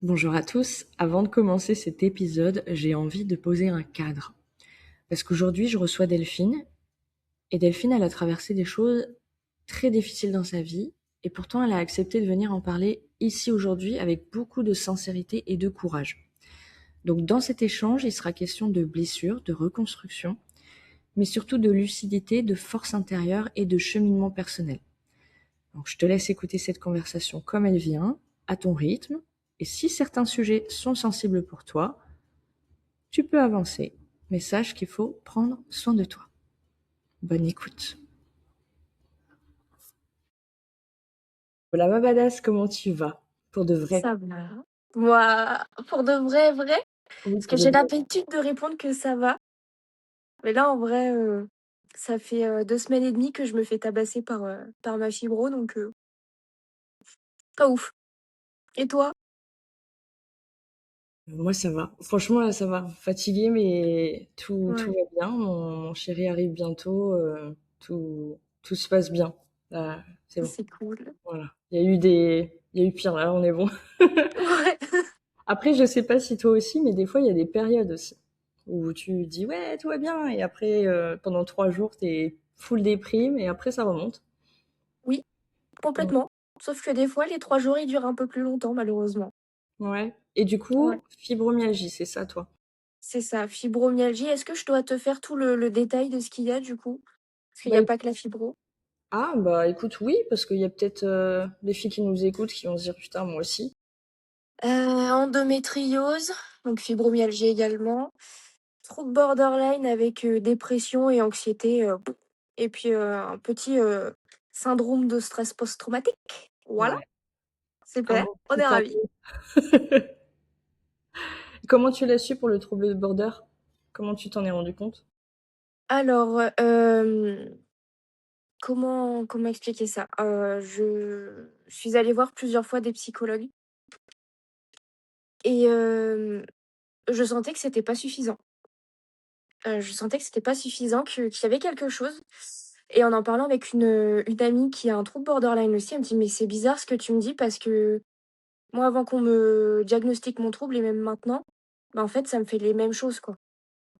Bonjour à tous, avant de commencer cet épisode, j'ai envie de poser un cadre. Parce qu'aujourd'hui, je reçois Delphine, et Delphine, elle a traversé des choses très difficiles dans sa vie, et pourtant elle a accepté de venir en parler ici aujourd'hui avec beaucoup de sincérité et de courage. Donc dans cet échange, il sera question de blessures, de reconstruction, mais surtout de lucidité, de force intérieure et de cheminement personnel. Donc je te laisse écouter cette conversation comme elle vient, à ton rythme, et si certains sujets sont sensibles pour toi, tu peux avancer, mais sache qu'il faut prendre soin de toi. Bonne écoute. Voilà ma badass, comment tu vas? Pour de vrai. Ça va. Moi, pour de vrai, vrai, Oui, parce que pour de j'ai vrai. l'habitude de répondre que ça va. Mais là, en vrai, ça fait 2 semaines et demie que je me fais tabasser par ma fibro, donc pas ouf. Et toi? Moi ça va. Franchement là ça va. Fatiguée mais tout Ouais, va bien. Mon chéri arrive bientôt. Tout se passe bien. Là, c'est bon. c'est cool. Voilà. Il y a eu pire là, on est bon. Ouais. Après je sais pas si toi aussi, mais des fois il y a des périodes aussi où tu dis ouais tout va bien et après pendant 3 jours t'es full déprime et après ça remonte. Oui, Mm. complètement. Sauf que des fois, les 3 jours, ils durent un peu plus longtemps, malheureusement. Ouais. Et du Ouais, coup, fibromyalgie, c'est ça, toi? c'est ça, fibromyalgie. Est-ce que je dois te faire tout le détail de ce qu'il y a, du coup? Parce qu'il y Bah, a éc pas que la fibro. bah, écoute, oui, parce qu'il y a peut-être, des filles qui nous écoutent qui vont se dire: «Putain, moi aussi». Endométriose, donc fibromyalgie également. Trouble borderline avec, dépression et anxiété, et puis, un petit, syndrome de stress post-traumatique. Voilà, Ouais, un super, bon on petit est ravis. tableau. Comment tu l'as su pour le trouble de border? Comment tu t'en es rendu compte? Alors, comment expliquer ça? Je suis allée voir plusieurs fois des psychologues et je sentais que c'était pas suffisant. Je sentais que c'était pas suffisant, qu'il y avait quelque chose et en parlant avec une amie qui a un trouble borderline aussi, elle me dit: «Mais c'est bizarre ce que tu me dis parce que moi, avant qu'on me diagnostique mon trouble et même maintenant, bah, en fait, ça me fait les mêmes choses, quoi».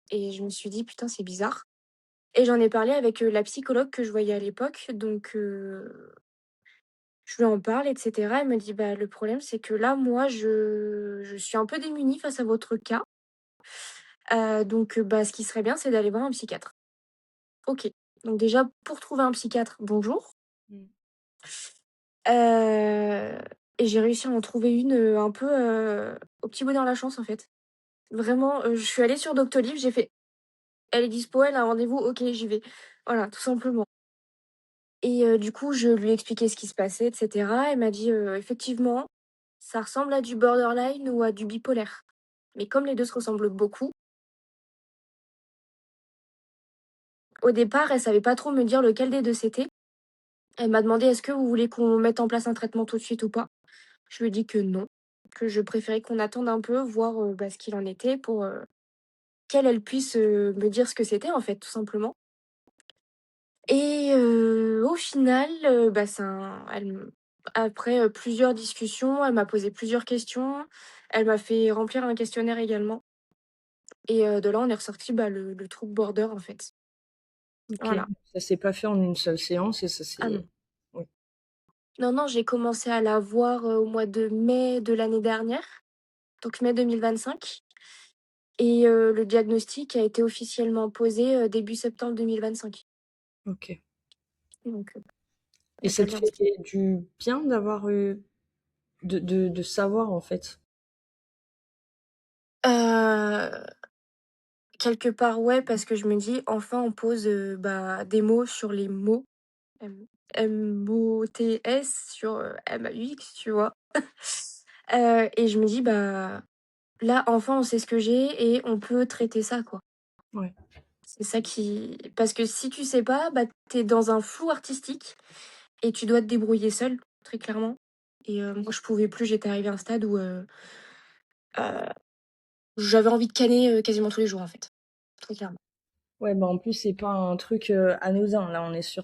Et je me suis dit: «Putain, c'est bizarre» et j'en ai parlé avec, la psychologue que je voyais à l'époque, donc je lui en parle et cetera. Elle me dit: «Bah, le problème, c'est que là, moi, je suis un peu démunie face à votre cas, donc bah, ce qui serait bien, c'est d'aller voir un psychiatre». OK. Donc déjà, pour trouver un psychiatre, bonjour. Mmh. Heu et j'ai réussi à en trouver une, un peu, au petit bonheur la chance, en fait. Vraiment, je suis allée sur Doctolib, j'ai fait: «Elle est dispo, elle a un rendez-vous, OK, j'y vais». Voilà, tout simplement et du coup, je lui ai expliqué ce qui se passait et cetera. Elle m'a dit: «Effectivement, ça ressemble à du borderline ou à du bipolaire». Mais comme les 2 se ressemblent beaucoup, au départ, elle savait pas trop me dire lequel des 2 c'était. Elle m'a demandé: «Est-ce que vous voulez qu'on mette en place un traitement tout de suite ou pas?» Je lui ai dit que non, que je préférais qu'on attende un peu, voir, bah, ce qu'il en était pour, qu'elle, elle puisse, me dire ce que c'était, en fait, tout simplement et au final, bah, ça elle me après, plusieurs discussions, elle m'a posé plusieurs questions. Elle m'a fait remplir un questionnaire également et de là, on est ressorti, bah, le trouble border, en fait. OK. Voilà. Ça s'est pas fait en une seule séance et ça Ah s'est non. oui. Non, non, j'ai commencé à la voir, au mois de mai de l'année dernière, donc mai 2025. Et le diagnostic a été officiellement posé, début septembre 2025. OK. Donc Et il y a ça pas te bien fait du bien d'avoir eu de savoir, en fait? quelque part, ouais, parce que je me dis: «Enfin, on pose, bah, des mots sur les mots». MOTS sur, MAUX, tu vois? Et je me dis: «Bah, là, enfin, on sait ce que j'ai et on peut traiter ça, quoi». Ouais. C'est ça qui parce que si tu sais pas, bah, tu es dans un flou artistique et tu dois te débrouiller seul, très clairement et moi je pouvais plus, j'étais arrivée à un stade où, heu, j'avais envie de canner, quasiment tous les jours, en fait, très clairement. Ouais, bah, en plus, c'est pas un truc, anodin. Là, on est sur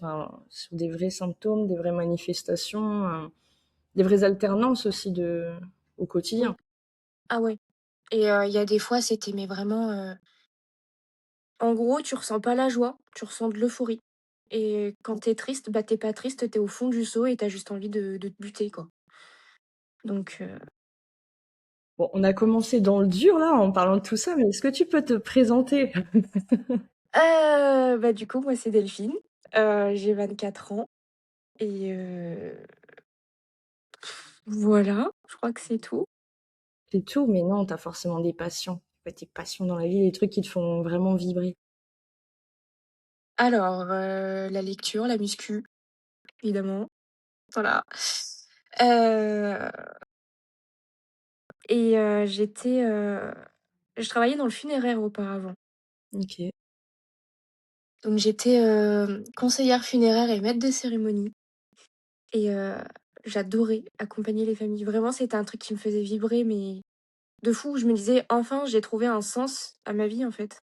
des vrais symptômes, des vraies manifestations, des vraies alternances aussi au Oui, quotidien. Ah ouais et il y a des fois, c'était mais vraiment, en gros, tu ressens pas la joie, tu ressens de l'euphorie et quand tu es triste, bah, tu es pas triste, tu es au fond du seau et tu as juste envie de te buter, quoi. Donc Bon, on a commencé dans le dur là en parlant de tout ça, mais est-ce que tu peux te présenter? bah, du coup, moi, c'est Delphine, j'ai 24 ans et voilà, je crois que c'est tout. C'est tout, mais non, t'as forcément des passions. Ouais, tes passions dans la vie, les trucs qui te font vraiment vibrer. Alors, la lecture, la muscu, évidemment, voilà. Heu et je travaillais dans le funéraire auparavant. OK. Donc j'étais, conseillère funéraire et maître de cérémonie et j'adorais accompagner les familles. Vraiment, c'était un truc qui me faisait vibrer, mais de fou. Je me disais: «Enfin, j'ai trouvé un sens à ma vie, en fait».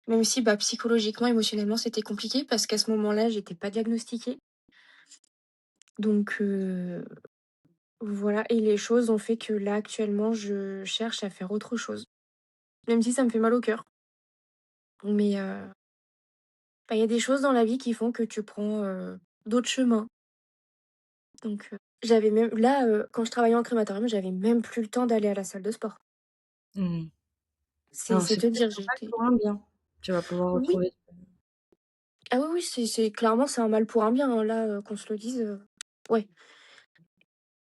Même si, bah, psychologiquement, émotionnellement, c'était compliqué parce qu'à ce moment-là, j'étais pas diagnostiquée. Donc voilà et les choses ont fait que là, actuellement, je cherche à faire autre chose. Même si ça me fait mal au cœur. Mais bah, il y a des choses dans la vie qui font que tu prends, d'autres chemins. Donc j'avais même là, quand je travaillais en crématorium, j'avais même plus le temps d'aller à la salle de sport. Mmh. C'est Alors c'est c'est te peut-être dire, un mal j'étais pour un bien. Tu vas pouvoir oui, retrouver. ah oui, oui, c'est clairement, c'est un mal pour un bien, hein, là, qu'on se le dise, ouais.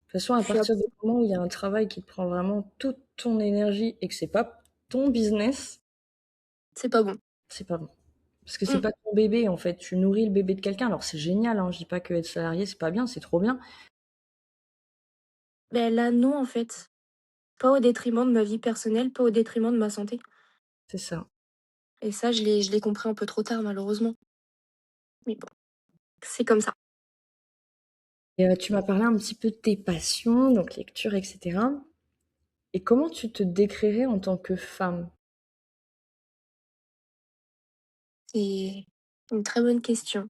De toute façon, à Je suis à partir du moment où il y a un travail qui te prend vraiment toute ton énergie et que c'est pas ton business, c'est pas bon. c'est pas bon. Parce que c'est Mmh. pas ton bébé, en fait. Tu nourris le bébé de quelqu'un. Alors c'est génial, hein. Je dis pas que être salarié, c'est pas bien, c'est trop bien. Beh, là, non, en fait. Pas au détriment de ma vie personnelle, pas au détriment de ma santé C'est ça. et ça, je l'ai compris un peu trop tard, malheureusement. Mais bon, c'est comme ça. Et tu m'as parlé un petit peu de tes passions, donc lecture, et cetera. Et comment tu te décrirais en tant que femme? C'est une très bonne question.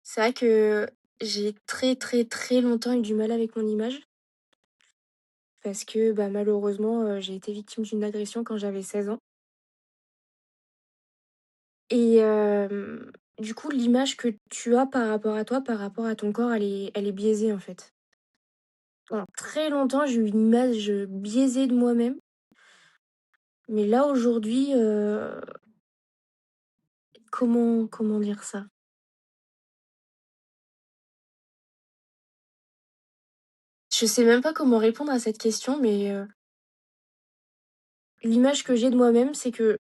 C'est vrai que j'ai très, très, très longtemps eu du mal avec mon image parce que, bah, malheureusement, j'ai été victime d'une agression quand j'avais 16 ans et du coup, l'image que tu as par rapport à toi, par rapport à ton corps, elle est biaisée, en fait. Pendant très longtemps, j'ai eu une image, biaisée de moi-même, mais là, aujourd'hui, comment dire ça? Je sais même pas comment répondre à cette question, mais l'image que j'ai de moi-même, c'est que,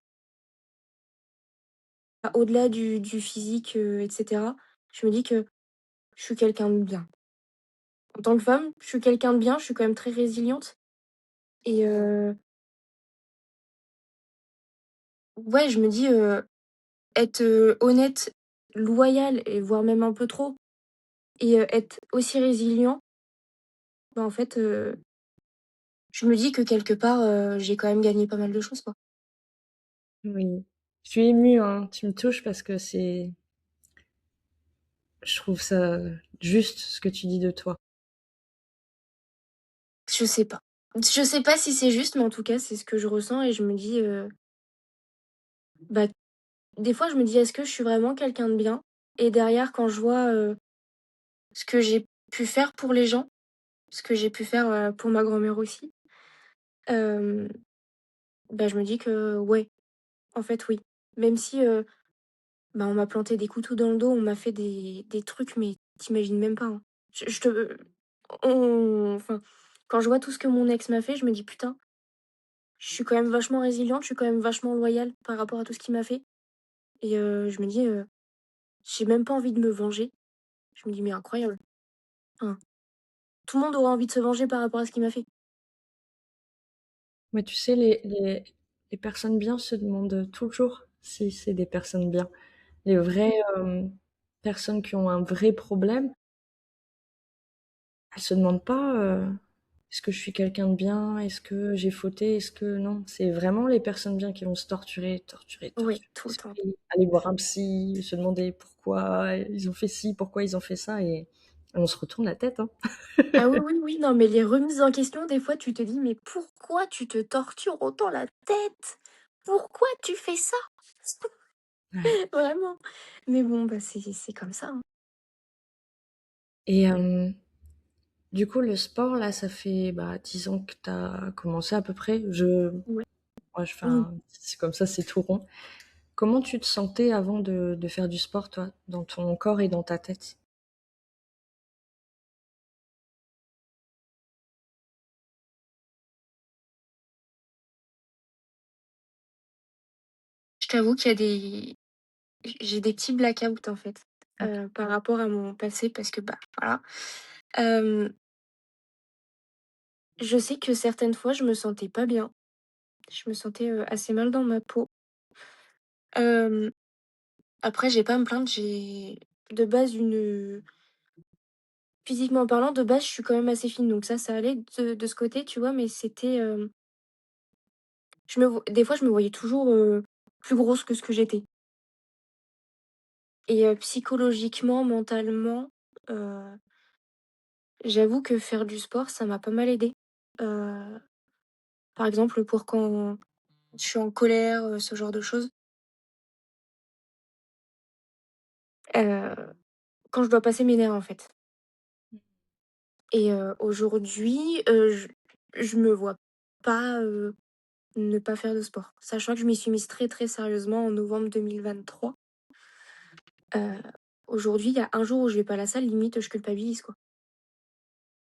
bah, au-delà du physique, et cetera, je me dis que je suis quelqu'un de bien. En tant que femme, je suis quelqu'un de bien, je suis quand même très résiliente et ouais, je me dis, être, honnête, loyal et voire même un peu trop et être aussi résilient, bah, en fait, je me dis que quelque part, j'ai quand même gagné pas mal de choses, quoi. Oui. Je suis émue, hein. Tu me touches parce que je trouve ça juste ce que tu dis de toi. Je sais pas. Je sais pas si c'est juste, mais en tout cas, c'est ce que je ressens et je me dis, bah, des fois, je me dis: «Est-ce que je suis vraiment quelqu'un de bien?» et derrière, quand je vois, ce que j'ai pu faire pour les gens, ce que j'ai pu faire, pour ma grand-mère aussi, hem, bah, je me dis que ouais, en fait, oui. Même si, bah, on m'a planté des couteaux dans le dos, on m'a fait des trucs, mais tu imagines même pas, hein. Je te enfin, quand je vois tout ce que mon ex m'a fait, je me dis: «Putain, je suis quand même vachement résiliente, je suis quand même vachement loyale par rapport à tout ce qu'il m'a fait» et je me dis, «J'ai même pas envie de me venger». Je me dis: «Mais incroyable». Enfin, tout le monde aurait envie de se venger par rapport à ce qu'il m'a fait. Mais tu sais, les personnes bien se demandent toujours si c'est des personnes bien. Les vraies, Mmh. personnes qui ont un vrai problème, elles se demandent pas, «Est-ce que je suis quelqu'un de bien? Est-ce que j'ai fauté? Est-ce que» non, c'est vraiment les personnes bien qui vont se torturer, torturer, Oui, torturer tout le temps. l'esprit, aller voir un psy, se demander pourquoi ils ont fait ci, pourquoi ils ont fait ça et On se retourne la tête, hein. Ah oui, oui, oui, non, mais les remises en question, des fois, tu te dis: «Mais pourquoi tu te tortures autant la tête? Pourquoi tu fais ça?» Ouais. Vraiment. Mais bon, bah, c'est comme ça, hein. Et du coup, le sport, là, ça fait, bah, 10 ans que tu as commencé à peu près. Ouais. Ouais, je fais Mmh. c'est comme ça, c'est tout rond. Comment tu te sentais avant de faire du sport, toi, dans ton corps et dans ta tête? Je t'avoue qu'il y a des j'ai des petits blackouts, en fait, OK. par rapport à mon passé parce que, bah, voilà. Hem, je sais que certaines fois, je me sentais pas bien. Je me sentais, assez mal dans ma peau. Hem, après, j'ai pas à me plaindre, j'ai de base une, physiquement parlant, de base, je suis quand même assez fine, donc ça allait de ce côté, tu vois? Mais c'était, je me vo des fois, je me voyais toujours, plus grosse que ce que j'étais et psychologiquement, mentalement, heu, j'avoue que faire du sport, ça m'a pas mal aidée. Heu, par exemple, pour quand je suis en colère, ce genre de choses. Heu, quand je dois passer mes nerfs, en fait et aujourd'hui, je me vois pas, ne pas faire de sport. Sachant que je m'y suis mise très, très sérieusement en novembre 2023. Heu, aujourd'hui, il y a un jour où je vais pas à la salle, limite, je culpabilise, quoi.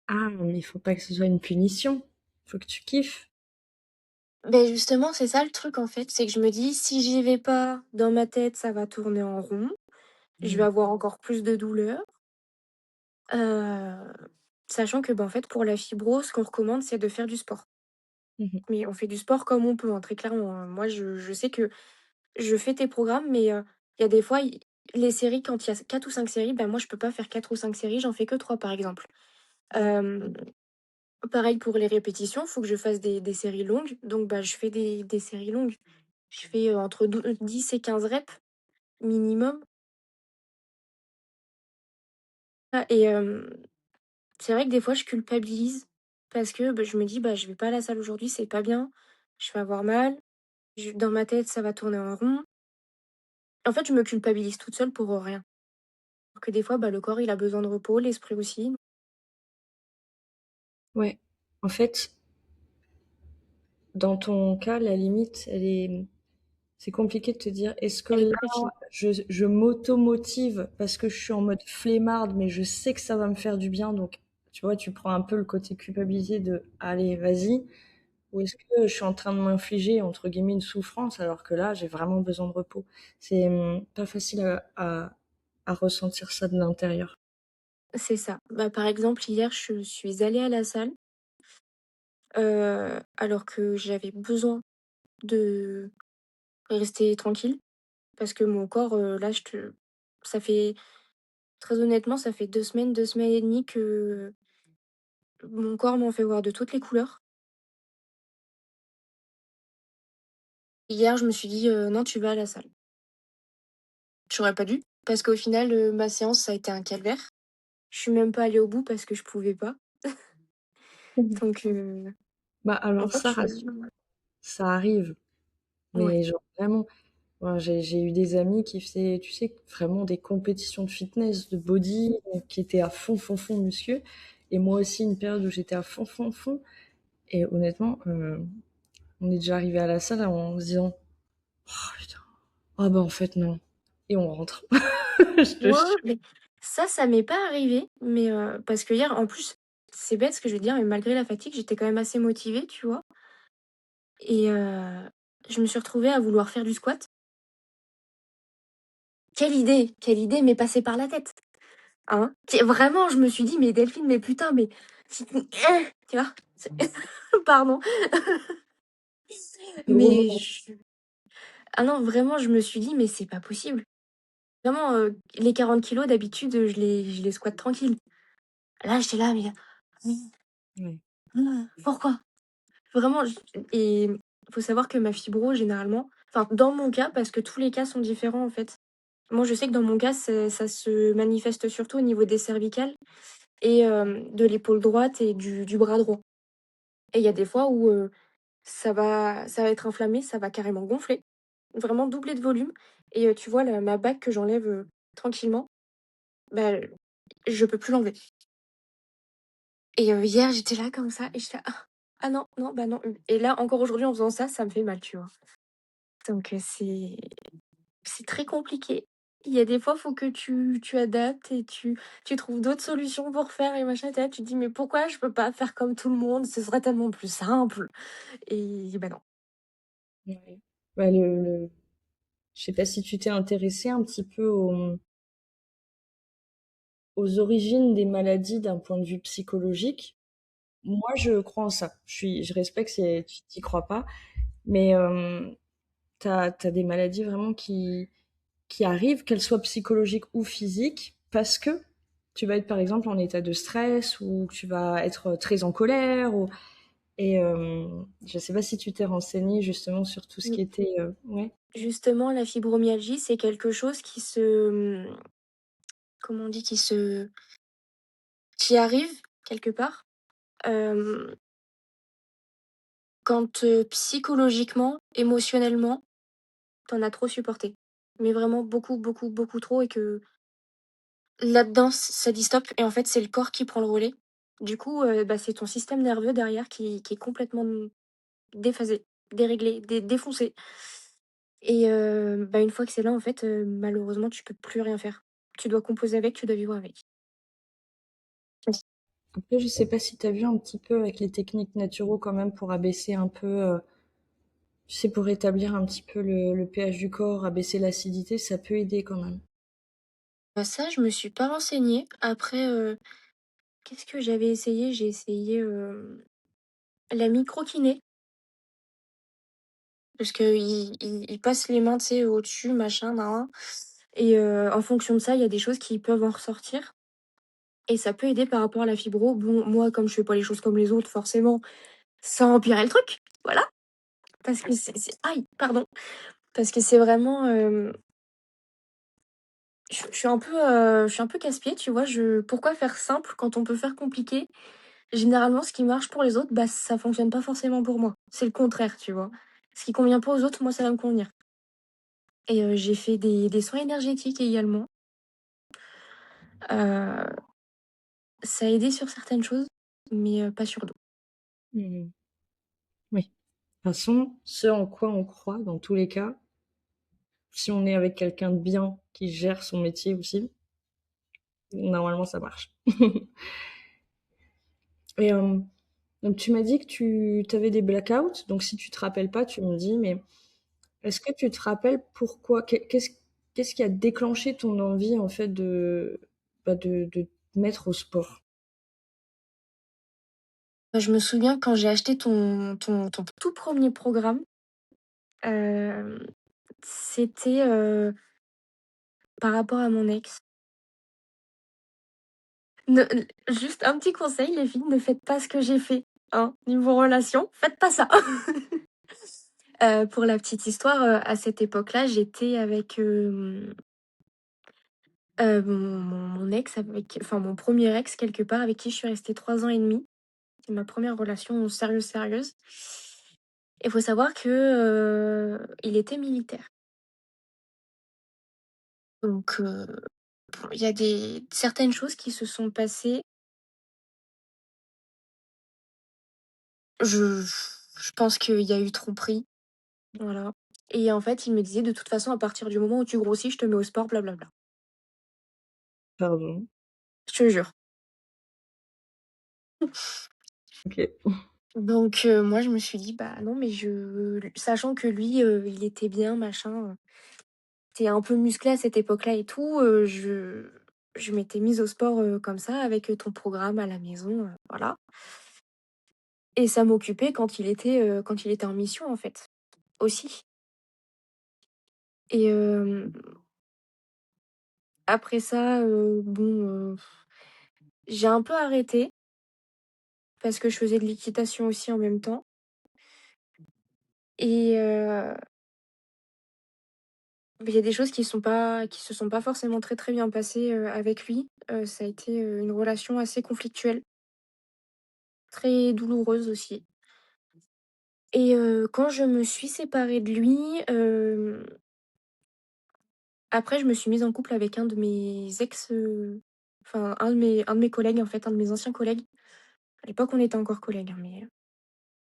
Ah, mais il faut pas que ce soit une punition. Faut que tu kiffes. Beh, justement, c'est ça le truc, en fait, c'est que je me dis: «Si j'y vais pas, dans ma tête, ça va tourner en rond, je vais Mmh. avoir encore plus de douleur». Heu, sachant que, bah, en fait, pour la fibro, ce qu'on recommande, c'est de faire du sport. Mmh mh. Mais on fait du sport comme on peut, hein, très clairement, hein. Moi, je sais que je fais tes programmes, mais il y a des fois, i les séries, quand il y a 4 ou 5 séries, bah, moi, je peux pas faire 4 ou 5 séries, j'en fais que 3 par exemple. Hem, pareil pour les répétitions, faut que je fasse des séries longues, donc bah, je fais des séries longues. Je fais, entre 10 et 15 reps minimum. Ah et c'est vrai que des fois, je culpabilise parce que, bah, je me dis: «Bah, je vais pas à la salle aujourd'hui, c'est pas bien, je vais avoir mal, je dans ma tête, ça va tourner en rond». En fait, je me culpabilise toute seule pour, rien. Alors que des fois, bah, le corps, il a besoin de repos, l'esprit aussi. Ouais. En fait, dans ton cas, la limite, c'est compliqué de te dire: «Est-ce que Elle est là, très fine. je m'auto-motive parce que je suis en mode flemmarde, mais je sais que ça va me faire du bien», donc tu vois, tu prends un peu le côté culpabilisé de: «Allez, vas-y», ou est-ce que je suis en train de m'infliger, entre guillemets, «une souffrance» alors que là, j'ai vraiment besoin de repos? C'est, pas facile à ressentir ça de l'intérieur. C'est ça. Bah, par exemple, hier, je suis allée à la salle, alors que j'avais besoin de rester tranquille parce que mon corps, là, je te ça fait très honnêtement, ça fait 2 semaines et demie que mon corps m'en fait voir de toutes les couleurs. Hier, je me suis dit: «Non, tu vas à la salle». J'aurais pas dû parce qu'au final, ma séance, ça a été un calvaire. Je suis même pas allée au bout parce que je pouvais pas. Mmh. Donc Bah, en alors fait, ça, je rassure, ça arrive, ouais. mais genre vraiment, moi, j'ai eu des amis qui faisaient, tu sais, vraiment des compétitions de fitness, de body, qui étaient à fond, fond, fond muscu, et moi aussi, une période où j'étais à fond, fond, fond, et honnêtement, on est déjà arrivé à la salle en se disant: «Oh putain, ah bah, en fait, non», et on rentre. Je te Ouais, jure. mais ça m'est pas arrivé, mais parce que hier, en plus, c'est bête ce que je vais te dire, mais malgré la fatigue, j'étais quand même assez motivée, tu vois? Et je me suis retrouvée à vouloir faire du squat. Quelle idée m'est passée par la tête, hein? Qui vraiment, je me suis dit: «Mais Delphine, mais putain, mais si tu» tu vois? C'est pardon, Le gros mais moment. je ah non, vraiment, je me suis dit: «Mais c'est pas possible». Vraiment, les 40 kilos d'habitude, je les squatte tranquille. Là, j'étais là, mais Ouais. pourquoi? Vraiment j et faut savoir que ma fibro généralement, enfin dans mon cas, parce que tous les cas sont différents en fait, Moi, je sais que dans mon cas, ça se manifeste surtout au niveau des cervicales et de l'épaule droite et du bras droit. Et il y a des fois où, ça va être inflammé, ça va carrément gonfler, vraiment doubler de volume et tu vois la ma bague que j'enlève, tranquillement, bah, je peux plus l'enlever et hier, j'étais là comme ça et j'étais là: «Ah non, non, bah non» et là, encore aujourd'hui, en faisant ça, ça me fait mal, tu vois? Donc c'est très compliqué. Il y a des fois, faut que tu adaptes et tu trouves d'autres solutions pour faire et machin, tu es là, tu te dis: «Mais pourquoi je peux pas faire comme tout le monde? Ce serait tellement plus simple» et bah non. Ouais. Bah, le je sais pas si tu t'es intéressée un petit peu aux origines des maladies d'un point de vue psychologique. Moi, je crois en ça. Je respecte si tu t'y crois pas, mais t'as des maladies vraiment qui arrivent, qu'elles soient psychologiques ou physiques, parce que tu vas être par exemple en état de stress ou tu vas être très en colère et je sais pas si tu t'es renseigné justement sur tout ce qui Oui. était ouais. Justement, la fibromyalgie, c'est quelque chose comment on dit? Qui arrive quelque part, hem, quand, psychologiquement, émotionnellement, tu en as trop supporté. Mais vraiment beaucoup, beaucoup, beaucoup trop et que là-dedans, ça dit stop et en fait, c'est le corps qui prend le relais. Du coup, bah, c'est ton système nerveux derrière qui est complètement déphasé, déréglé, défoncé et bah, une fois que c'est là, en fait, malheureusement, tu peux plus rien faire. Tu dois composer avec, tu dois vivre avec. Après, je sais pas si tu as vu un petit peu avec les techniques naturaux quand même pour abaisser un peu, tu sais, pour rétablir un petit peu le pH du corps, abaisser l'acidité, ça peut aider quand même. Bah, ça, je me suis pas renseignée. Après, qu'est-ce que j'avais essayé? J'ai essayé, la microkiné parce qu'ils passent les mains, tu sais, au-dessus, machin, nin nin et en fonction de ça, il y a des choses qui peuvent en ressortir et ça peut aider par rapport à la fibro. Bon, moi, comme je fais pas les choses comme les autres, forcément, ça a empiré le truc, voilà, parce que c'est aïe, pardon, parce que c'est vraiment, je suis un peu casse-pied, tu vois? Pourquoi faire simple quand on peut faire compliqué? Généralement, ce qui marche pour les autres, bah, ça fonctionne pas forcément pour moi. C'est le contraire, tu vois? Ce qui convient pas aux autres, moi, ça va me convenir et j'ai fait des soins énergétiques également. Heu, Ça a aidé sur certaines choses, mais pas sur d'autres. Mmh. Oui. De toute façon, ce en quoi on croit, dans tous les cas, si on est avec quelqu'un de bien qui gère son métier aussi, normalement ça marche. Et donc tu m'as dit que tu avais des blackouts, donc si tu te rappelles pas, tu me dis, mais est-ce que tu te rappelles pourquoi, qu'est-ce qui a déclenché ton envie en fait de te mettre au sport? Je me souviens quand j'ai acheté ton tout premier programme, hem, c'était, par rapport à mon ex. Ne l Juste un petit conseil les filles, ne faites pas ce que j'ai fait, hein, niveau relation, faites pas ça. Pour la petite histoire, à cette époque-là, j'étais avec, mon ex avec enfin mon premier ex quelque part avec qui je suis restée 3 ans et demi. C'est ma première relation sérieuse, sérieuse. Il faut savoir que, il était militaire. Donc, il y a des certaines choses qui se sont passées. Je je pense qu'il y a eu tromperie, voilà et en fait, il me disait: «De toute façon, à partir du moment où tu grossis, je te mets au sport, blablabla». Pardon. Je te jure. OK. Donc, moi, je me suis dit: «Bah, non, mais je» sachant que lui, il était bien, machin, était un peu musclé à cette époque-là et tout, je m'étais mise au sport, comme ça avec, ton programme à la maison, voilà et ça m'occupait quand il était en mission, en fait, aussi et après ça, bon, j'ai un peu arrêté parce que je faisais de l'équitation aussi en même temps et il y a des choses qui se sont pas forcément très, très bien passées, avec lui. Ça a été, une relation assez conflictuelle, très douloureuse aussi et quand je me suis séparée de lui, après je me suis mise en couple avec un de mes ex, enfin un de mes collègues en fait, un de mes anciens collègues. À l'époque, on était encore collègues, hein, mais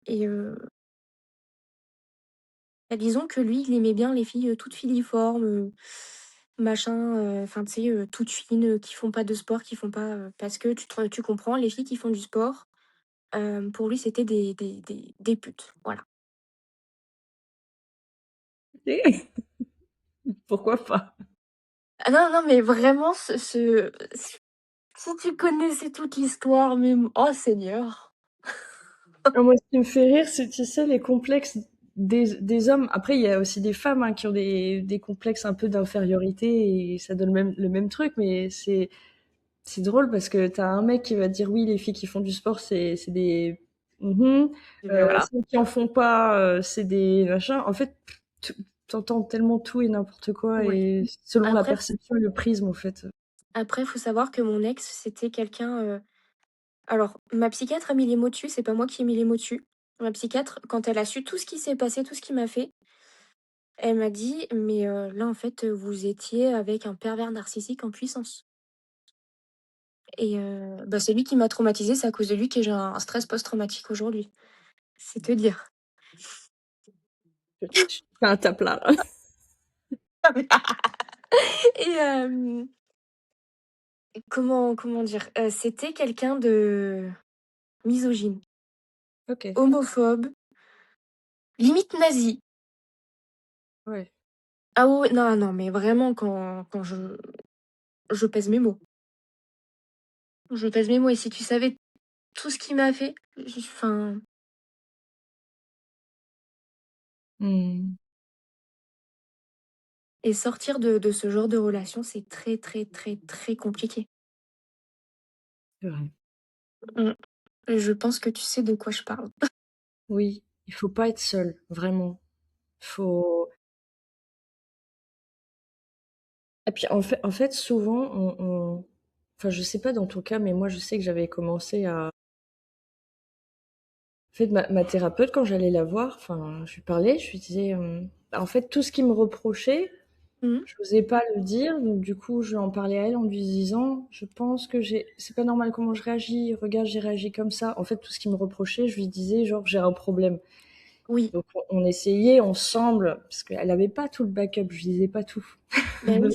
et bah, disons que lui, il aimait bien les filles, toutes filiformes, machin, enfin, tu sais, toutes fines, qui font pas de sport, qui font pas, parce que tu comprends, les filles qui font du sport, pour lui, c'était des putes, voilà. Et pourquoi pas? Ah non, non, mais vraiment si tu connaissais toute l'histoire, mais oh Seigneur! Ah, moi, ce qui me fait rire, c'est, tu sais, les complexes des hommes. Après, il y a aussi des femmes hein, qui ont des complexes un peu d'infériorité et ça donne le même truc, mais c'est drôle parce que t'as un mec qui va dire oui, les filles qui font du sport, c'est des mhm. Mais voilà. Celles qui en font pas, c'est des machins. En fait, tu- t'entends tellement tout et n'importe quoi Ouais. et selon la Après perception et le prisme, en fait. après, faut savoir que mon ex, c'était quelqu'un, alors ma psychiatre a mis les mots dessus, c'est pas moi qui ai mis les mots dessus. Ma psychiatre, quand elle a su tout ce qui s'est passé, tout ce qu'il m'a fait, elle m'a dit: «Mais, là, en fait, vous étiez avec un pervers narcissique en puissance» et bah, c'est lui qui m'a traumatisée, c'est à cause de lui que j'ai un stress post-traumatique aujourd'hui. C'est te dire. Je fais un tape là. Là. Et comment dire? C'était quelqu'un de misogyne, Ok, homophobe, limite nazi. ouais. Ah ouais, ouais, non, non, mais vraiment quand je pèse mes mots. Je pèse mes mots et si tu savais tout ce qu'il m'a fait, enfin Hmm, et sortir de ce genre de relation, c'est très, très, très, très compliqué. c'est vrai. Mmh. Je pense que tu sais de quoi je parle. Oui, il faut pas être seul, vraiment. Faut. Et puis en fait, souvent, enfin, je sais pas dans ton cas, mais moi, je sais que j'avais commencé à. En fait, ma thérapeute, quand j'allais la voir, enfin, je lui parlais, je lui disais, bah, en fait, tout ce qui me reprochait, Mmh. je n'osais pas le dire, donc du coup, je lui en parlais à elle en lui disant, je pense que c'est pas normal comment je réagis, regarde, j'ai réagi comme ça. En fait, tout ce qui me reprochait, je lui disais, genre, j'ai un problème. Oui, Donc, on essayait ensemble, parce qu'elle avait pas tout le backup, je disais pas tout. bah oui,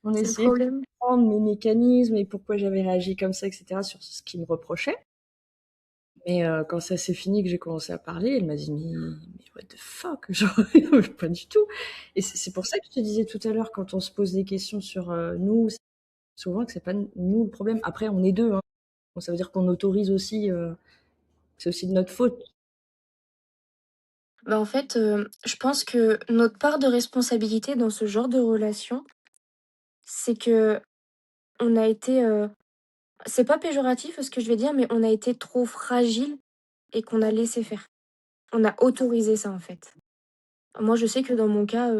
On c'est le essayait de problème. comprendre mes mécanismes et pourquoi j'avais réagi comme ça, etc., sur ce qui me reprochait. Mais quand ça s'est fini, que j'ai commencé à parler, elle m'a dit mais what the fuck, genre pas du tout. Et c'est pour ça que je te disais tout à l'heure, quand on se pose des questions sur nous, souvent que c'est pas nous le problème. Après, on est deux, hein. Donc, ça veut dire qu'on autorise aussi, c'est aussi de notre faute. Bah, en fait, je pense que notre part de responsabilité dans ce genre de relation, c'est qu'on a été, c'est pas péjoratif ce que je vais dire, mais on a été trop fragile et qu'on a laissé faire. On a autorisé ça, en fait. Moi, je sais que dans mon cas,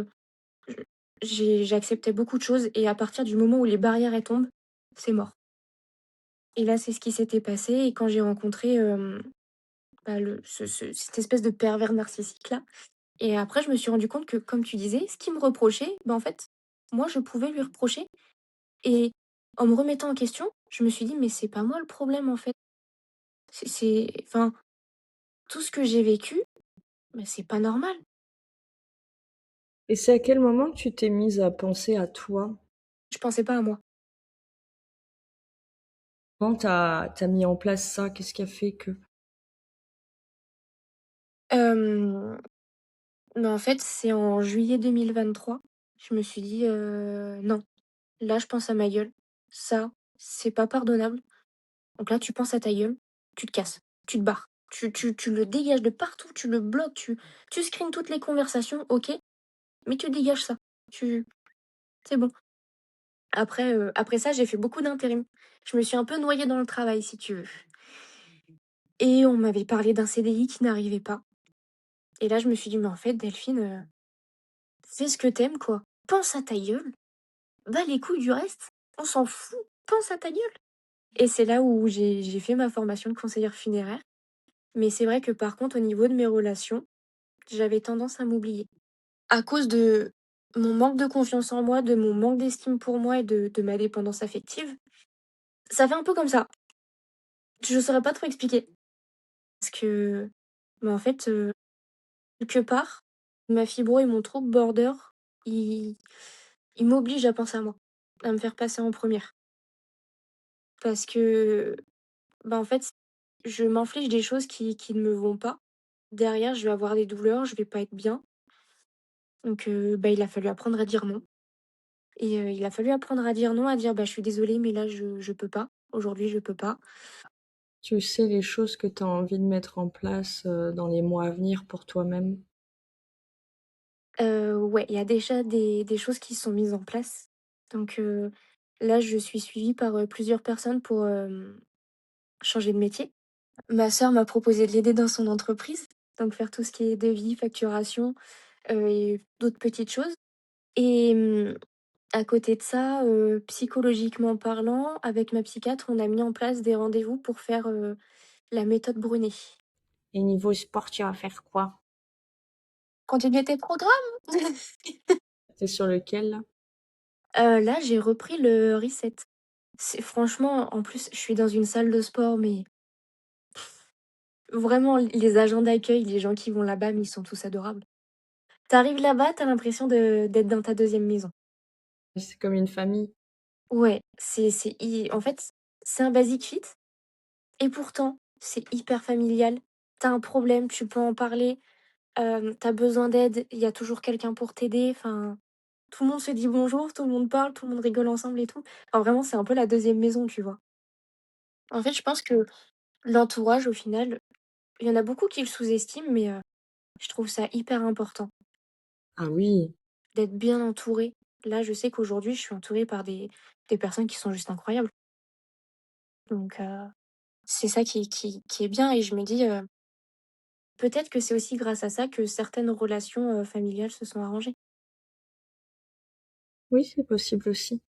j'acceptais beaucoup de choses et à partir du moment où les barrières, elles tombent, c'est mort. Et là, c'est ce qui s'était passé et quand j'ai rencontré, bah, cette espèce de pervers narcissique-là et après je me suis rendu compte que, comme tu disais, ce qu'il me reprochait, bah, en fait, moi, je pouvais lui reprocher et en me remettant en question, je me suis dit: «Mais c'est pas moi le problème, en fait. C'est enfin, tout ce que j'ai vécu, mais c'est pas normal». Et c'est à quel moment que tu t'es mise à penser à toi? Je pensais pas à moi. Quand t'as mis en place ça? Qu'est-ce qui a fait que? Hem, bah, en fait, c'est en juillet 2023, je me suis dit: Non, là, je pense à ma gueule. Ça, c'est pas pardonnable. Donc là, tu penses à ta gueule, tu te casses, tu te barres. Tu le dégages de partout, tu le bloques, tu screens toutes les conversations, OK, mais tu dégages ça. Tu c'est bon. Après ça, j'ai fait beaucoup d'intérim. Je me suis un peu noyée dans le travail, si tu veux et on m'avait parlé d'un CDI qui n'arrivait pas et là, je me suis dit: «Mais en fait, Delphine, fais ce que t'aimes quoi». pense à ta gueule, bah, les couilles du reste, on s'en fout, pense à ta gueule. Et c'est là où j'ai fait ma formation de conseillère funéraire. Mais c'est vrai que par contre, au niveau de mes relations, j'avais tendance à m'oublier. À cause de mon manque de confiance en moi, de mon manque d'estime pour moi et de ma dépendance affective, ça fait un peu comme ça. Je saurais pas trop expliquer. Parce que, bah, en fait, quelque part, ma fibro et mon trouble border, ils ils m'obligent à penser à moi, à me faire passer en première. Parce que, bah, en fait, je m'inflige des choses qui ne me vont pas. Derrière, je vais avoir des douleurs, je vais pas être bien. Donc, bah, il a fallu apprendre à dire non. Et il a fallu apprendre à dire non, à dire: «Bah, je suis désolée, mais là, je peux pas. Aujourd'hui, je peux pas». Tu sais les choses que tu as envie de mettre en place, dans les mois à venir pour toi-même? Ouais, il y a déjà des choses qui sont mises en place. Donc, là, je suis suivie par, plusieurs personnes pour, changer de métier. Ma sœur m'a proposé de l'aider dans son entreprise, donc faire tout ce qui est devis, facturation, et d'autres petites choses. Et à côté de ça, psychologiquement parlant, avec ma psychiatre, on a mis en place des rendez-vous pour faire, la méthode Brunet. Et niveau sport, tu vas faire quoi? Continuer tes programmes? Tu sur lequel là? Là, j'ai repris le reset. C'est franchement, en plus, je suis dans une salle de sport, mais vraiment, les agents d'accueil, les gens qui vont là-bas, mais ils sont tous adorables. T'arrives là-bas, t'as l'impression d'être dans ta deuxième maison. C'est comme une famille. Ouais, en fait, c'est un basic fit et pourtant, c'est hyper familial. T'as un problème, tu peux en parler, tu besoin d'aide, il y a toujours quelqu'un pour t'aider, enfin, tout le monde se dit bonjour, tout le monde parle, tout le monde rigole ensemble et tout. Enfin, vraiment, c'est un peu la deuxième maison, tu vois? En fait, je pense que l'entourage, au final, il y en a beaucoup qui le sous-estiment, mais je trouve ça hyper important Ah oui, d'être bien entouré. Là, je sais qu'aujourd'hui, je suis entourée par des personnes qui sont juste incroyables. Donc c'est ça qui est bien et je me dis, peut-être que c'est aussi grâce à ça que certaines relations, familiales se sont arrangées. oui, c'est possible aussi.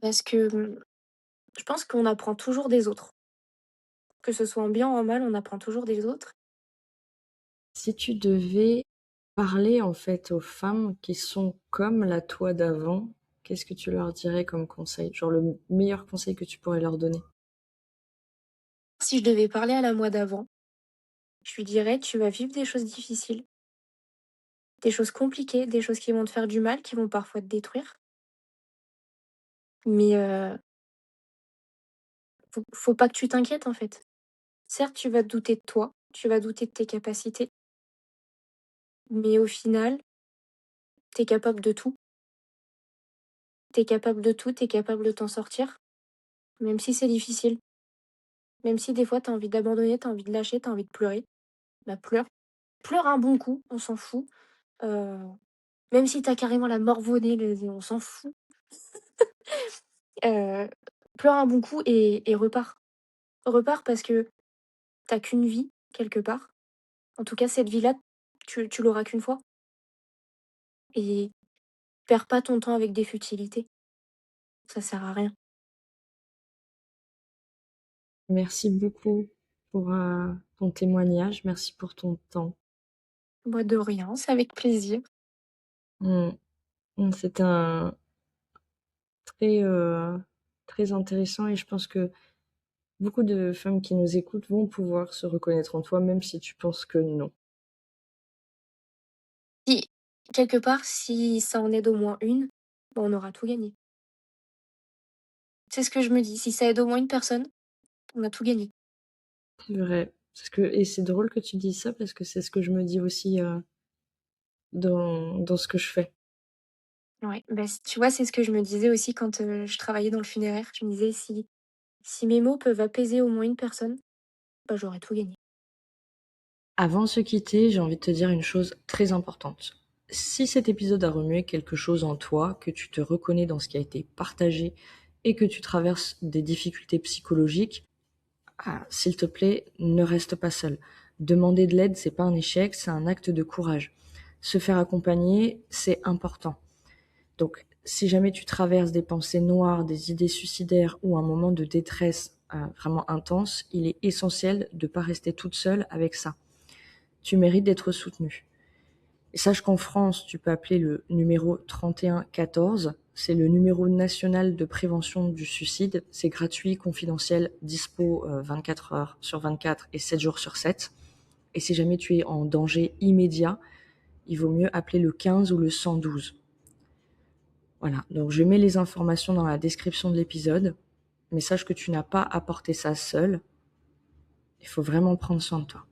Parce que, je pense qu'on apprend toujours des autres. Que ce soit en bien ou en mal, on apprend toujours des autres. Si tu devais parler, en fait, aux femmes qui sont comme la toi d'avant, qu'est-ce que tu leur dirais comme conseil? Genre le meilleur conseil que tu pourrais leur donner? Si je devais parler à la moi d'avant, je lui dirais: «Tu vas vivre des choses difficiles, des choses compliquées, des choses qui vont te faire du mal, qui vont parfois te détruire. Mais faut pas que tu t'inquiètes, en fait. Certes, tu vas douter de toi, tu vas douter de tes capacités, mais au final, tu es capable de tout. Tu es capable de tout, tu es capable de t'en sortir, même si c'est difficile. Même si des fois tu as envie d'abandonner, tu as envie de lâcher, tu as envie de pleurer, bah pleure. Pleure un bon coup, on s'en fout. Heu, Même si tu as carrément la morvonnée, on s'en fout. Heu, Pleure un bon coup et repars. Repars parce que tu qu'une vie, quelque part. En tout cas, cette vie-là, tu l'auras qu'une fois et perds pas ton temps avec des futilités. Ça sert à rien. Merci beaucoup pour, ton témoignage. Merci pour ton temps. Moi de rien, c'est avec plaisir. Mmh. C'était un très, très intéressant et je pense que beaucoup de femmes qui nous écoutent vont pouvoir se reconnaître en toi, même si tu penses que non. Si quelque part, si ça en aide au moins une, bah, on aura tout gagné. C'est ce que je me dis, si ça aide au moins une personne, on a tout gagné. C'est vrai. Et c'est drôle que tu dises ça parce que c'est ce que je me dis aussi, dans ce que je fais. Ouais, bah, tu vois, c'est ce que je me disais aussi quand, je travaillais dans le funéraire. Je me disais: «Si mes mots peuvent apaiser au moins une personne, bah, j'aurais tout gagné». Avant de se quitter, j'ai envie de te dire une chose très importante. Si cet épisode a remué quelque chose en toi, que tu te reconnais dans ce qui a été partagé et que tu traverses des difficultés psychologiques, s'il te plaît, ne reste pas seul. Demander de l'aide, c'est pas un échec, c'est un acte de courage. Se faire accompagner, c'est important. Donc, si jamais tu traverses des pensées noires, des idées suicidaires ou un moment de détresse vraiment intense, il est essentiel de ne pas rester toute seule avec ça. Tu mérites d'être soutenue. Et sache qu'en France, tu peux appeler le numéro 3114. C'est le numéro national de prévention du suicide. C'est gratuit, confidentiel, dispo 24 heures sur 24 et 7 jours sur 7. Et si jamais tu es en danger immédiat, il vaut mieux appeler le 15 ou le 112. Voilà, donc je mets les informations dans la description de l'épisode, mais sache que tu n'as pas à porter ça seul. Il faut vraiment prendre soin de toi.